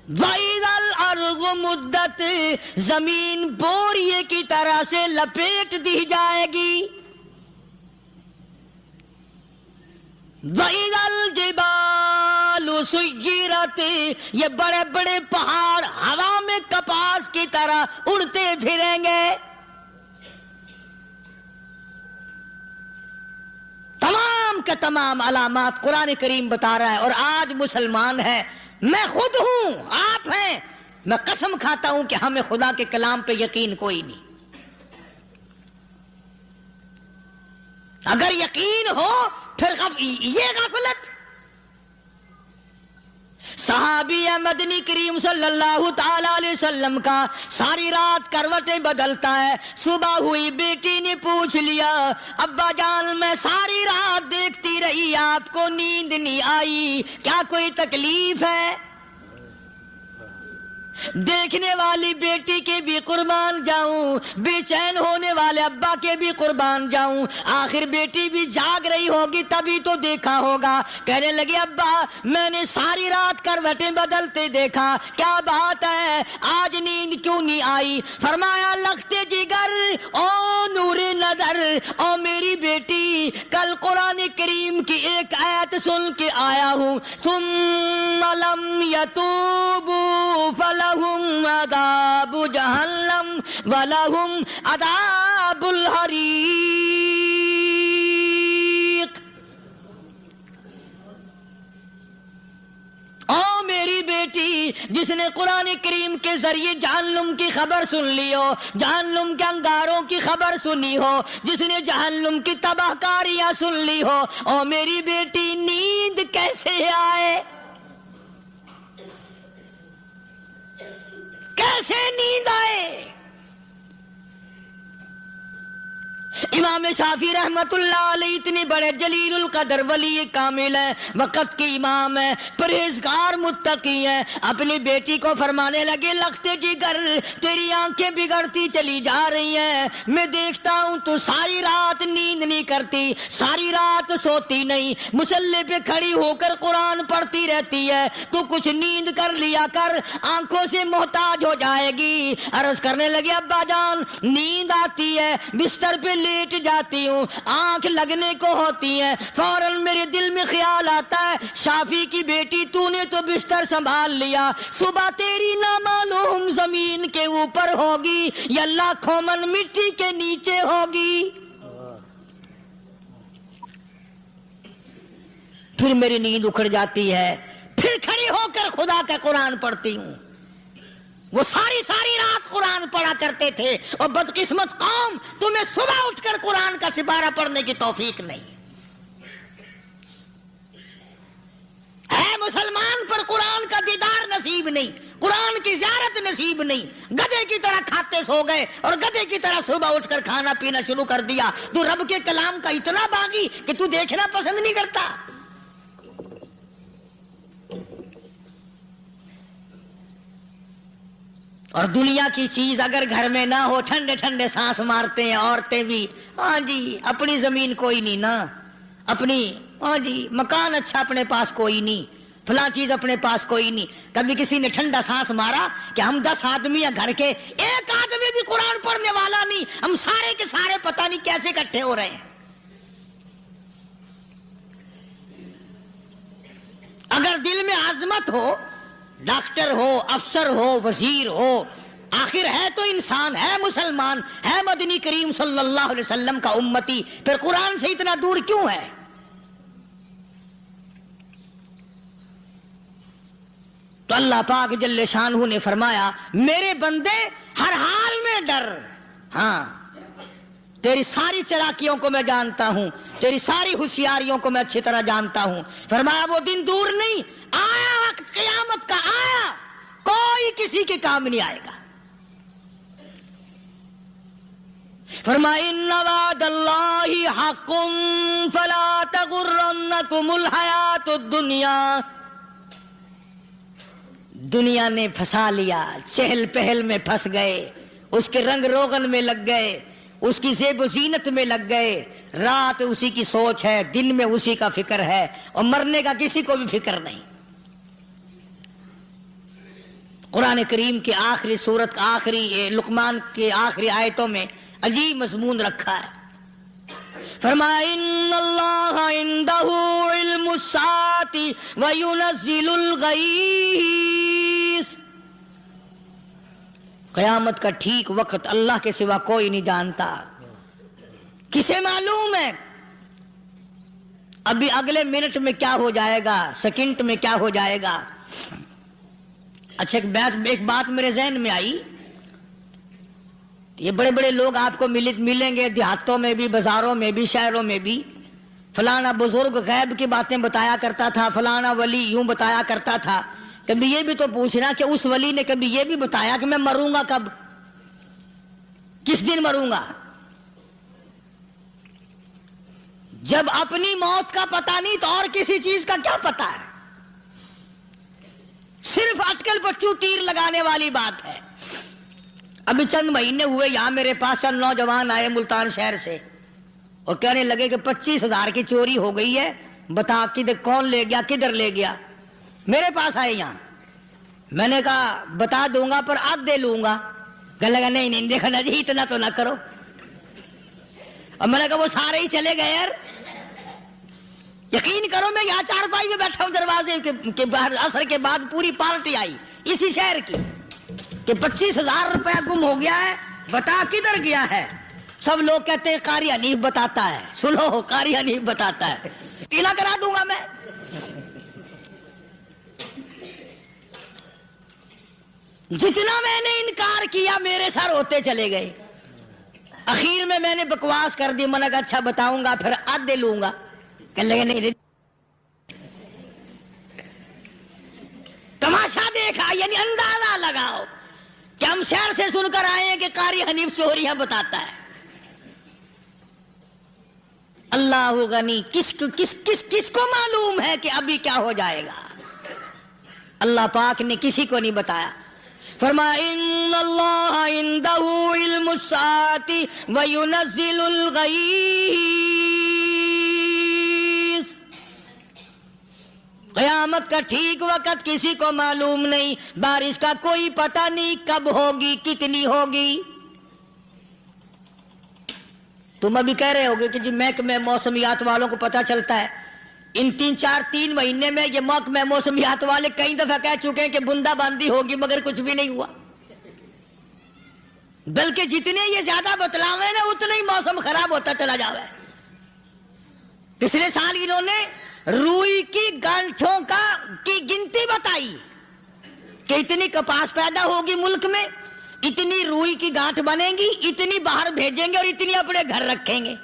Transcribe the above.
وَإِذَا الْأَرْضُ مُدَّتْ، زمین بوریے کی طرح سے لپیٹ دی جائے گی. وَإِذَا الْجِبَالُ سُيِّرَتْ، یہ بڑے بڑے پہاڑ ہوا میں کپاس کی طرح اڑتے پھریں گے. تمام کے تمام علامات قرآن کریم بتا رہا ہے. اور آج مسلمان ہے، میں خود ہوں، آپ ہیں، میں قسم کھاتا ہوں کہ ہمیں خدا کے کلام پہ یقین کوئی نہیں. اگر یقین ہو پھر یہ غفلت. صحابی مدنی کریم صلی اللہ تعالی علیہ وسلم کا ساری رات کروٹیں بدلتا ہے. صبح ہوئی بیٹی نے پوچھ لیا، ابا جان میں ساری رات دیکھتی رہی، آپ کو نیند نہیں آئی، کیا کوئی تکلیف ہے؟ دیکھنے والی بیٹی کے بھی قربان جاؤں، بے چین ہونے والے ابا کے بھی قربان جاؤں. آخر بیٹی بھی جاگ رہی ہوگی تبھی تو دیکھا ہوگا. کہنے لگے ابا میں نے ساری رات کروٹیں بدلتے دیکھا، کیا بات ہے، آج نیند کیوں نہیں آئی؟ فرمایا لختے جگر او نور نظر، او میری بیٹی کل قرآن کریم کی ایک آیت سن کے آیا ہوں، ثم لم یتوبوا فلہم عذاب جہنم ولہم عذاب الحریق. او میری بیٹی جس نے قرآن کریم کے ذریعے جہنم کی خبر سن لی ہو، جہنم کے انگاروں کی خبر سنی ہو، جس نے جہنم کی تباہ کاریاں سن لی ہو، او میری بیٹی نیند کیسے آئے؟ کیسے نیند آئے؟ امام شافعی رحمت اللہ علیہ اتنے بڑے جلیل القدر ولی کامل ہیں، وقت کے امام ہیں، پرہیزگار متقی ہیں. اپنی بیٹی کو فرمانے لگے لختے جگر تیری آنکھیں بگڑتی چلی جا رہی ہیں، میں دیکھتا ہوں تو ساری رات نیند نہیں کرتی، ساری رات سوتی نہیں، مصلی پہ کھڑی ہو کر قرآن پڑھتی رہتی ہے، تو کچھ نیند کر لیا کر، آنکھوں سے محتاج ہو جائے گی. عرض کرنے لگے ابا جان نیند آتی ہے، بستر پہ لیٹ جاتی ہوں، آنکھ لگنے کو ہوتی ہے، فوراً میرے دل میں خیال آتا ہے شافی کی بیٹی تو نے تو بستر سنبھال لیا، صبح تیری نہ معلوم زمین کے اوپر ہوگی یا لاکھوں من مٹی کے نیچے ہوگی. پھر میری نیند اکھڑ جاتی ہے، پھر کھڑی ہو کر خدا کا قرآن پڑھتی ہوں. وہ ساری رات قرآن پڑھا کرتے تھے، اور بدقسمت قوم تمہیں صبح اٹھ کر قرآن کا سپارہ پڑھنے کی توفیق نہیں ہے. مسلمان پر قرآن کا دیدار نصیب نہیں، قرآن کی زیارت نصیب نہیں. گدھے کی طرح کھاتے سو گئے اور گدھے کی طرح صبح اٹھ کر کھانا پینا شروع کر دیا. تو رب کے کلام کا اتنا باغی کہ تو دیکھنا پسند نہیں کرتا. اور دنیا کی چیز اگر گھر میں نہ ہو، ٹھنڈے ٹھنڈے سانس مارتے ہیں عورتیں بھی. ہاں جی اپنی زمین کوئی نہیں نا، اپنی ہاں جی مکان اچھا اپنے پاس کوئی نہیں، فلاں چیز اپنے پاس کوئی نہیں. کبھی کسی نے ٹھنڈا سانس مارا کہ ہم 10 آدمی ہیں گھر کے، ایک آدمی بھی قرآن پڑھنے والا نہیں، ہم سارے کے سارے پتہ نہیں کیسے اکٹھے ہو رہے ہیں. اگر دل میں عظمت ہو، ڈاکٹر ہو، افسر ہو، وزیر ہو، آخر ہے تو انسان، ہے مسلمان، ہے مدنی کریم صلی اللہ علیہ وسلم کا امتی، پھر قرآن سے اتنا دور کیوں ہے؟ تو اللہ پاک جل شانہ نے فرمایا میرے بندے ہر حال میں ڈر. ہاں تیری ساری چلاکیوں کو میں جانتا ہوں، تیری ساری ہوشیاریوں کو میں اچھی طرح جانتا ہوں. فرمایا وہ دن دور نہیں، آیا وقت قیامت کا، آیا، کوئی کسی کے کام نہیں آئے گا. فرمایا ان وعد اللہ حق فلا تغرنکم الحیات الدنیا. دنیا نے پھنسا لیا، چہل پہل میں پھنس گئے، اس کے رنگ روغن میں لگ گئے، اس کی زیب و زینت میں لگ گئے. رات اسی کی سوچ ہے، دن میں اسی کا فکر ہے، اور مرنے کا کسی کو بھی فکر نہیں. قرآن کریم کے آخری سورت آخری لقمان کے آخری آیتوں میں عجیب مضمون رکھا ہے. فرمایا ان اللہ عنده علم الساعۃ وینزل الغیث. قیامت کا ٹھیک وقت اللہ کے سوا کوئی نہیں جانتا. کسے معلوم ہے ابھی اگلے منٹ میں کیا ہو جائے گا, سیکنڈ میں کیا ہو جائے گا. اچھا ایک بات میرے ذہن میں آئی. یہ بڑے بڑے لوگ آپ کو ملیں گے دیہاتوں میں بھی, بازاروں میں بھی, شہروں میں بھی. فلانا بزرگ غیب کی باتیں بتایا کرتا تھا, فلانا ولی یوں بتایا کرتا تھا. کبھی یہ بھی تو پوچھنا کہ اس ولی نے کبھی یہ بھی بتایا کہ میں مروں گا کب, کس دن مروں گا. جب اپنی موت کا پتہ نہیں تو اور کسی چیز کا کیا پتہ ہے. صرف اٹکل پچو تیر لگانے والی بات ہے. ابھی چند مہینے ہوئے یہاں میرے پاس چند نوجوان آئے ملتان شہر سے اور کہنے لگے کہ 25,000 کی چوری ہو گئی ہے, بتا کدھر کون لے گیا, کدھر لے گیا. میرے پاس آئے یہاں. میں نے کہا بتا دوں گا پر آدھے لوں گا. کہنے لگا نہیں دیکھنا جی اتنا تو نہ کرو. اور میں نے کہا وہ سارے ہی چلے گئے یار. یقین کرو میں یہاں چارپائی میں بیٹھا ہوں دروازے کے باہر, عصر کے بعد پوری پارٹی آئی اسی شہر کی کہ 25,000 روپیہ گم ہو گیا ہے, بتا کدھر گیا ہے. سب لوگ کہتے ہیں قاری حنیف بتاتا ہے. سنو قاری حنیف بتاتا ہے, ٹیلا کرا دوں گا میں. جتنا میں نے انکار کیا میرے سر ہوتے چلے گئے. اخیر میں نے بکواس کر دی. میں نے کہا اچھا بتاؤں گا پھر آدھے لوں گا. کہنے لگے نہیں. تماشا دیکھا یعنی اندازہ لگاؤ کہ ہم شہر سے سن کر آئے ہیں کہ قاری حنیف چوریاں بتاتا ہے. اللہ غنی, کس کو معلوم ہے کہ ابھی کیا ہو جائے گا. اللہ پاک نے کسی کو نہیں بتایا. فرمایا ان اللہ عنده علم الساعۃ وینزل الغیث. قیامت کا ٹھیک وقت کسی کو معلوم نہیں, بارش کا کوئی پتہ نہیں کب ہوگی, کتنی ہوگی. تم ابھی کہہ رہے ہوگے کہ جی محکمہ موسمیات والوں کو پتہ چلتا ہے. ان 3 مہینے میں یہ محکمہ موسمیات والے کئی دفعہ کہہ چکے ہیں کہ بندہ باندی ہوگی مگر کچھ بھی نہیں ہوا. بلکہ جتنے یہ زیادہ بتلاوے نا اتنا ہی موسم خراب ہوتا چلا جاوے. پچھلے سال انہوں نے روئی کی گانٹھوں کی گنتی بتائی کہ اتنی کپاس پیدا ہوگی ملک میں, اتنی روئی کی گانٹھ بنے گی, اتنی باہر بھیجیں گے اور اتنی اپنے گھر رکھیں گے.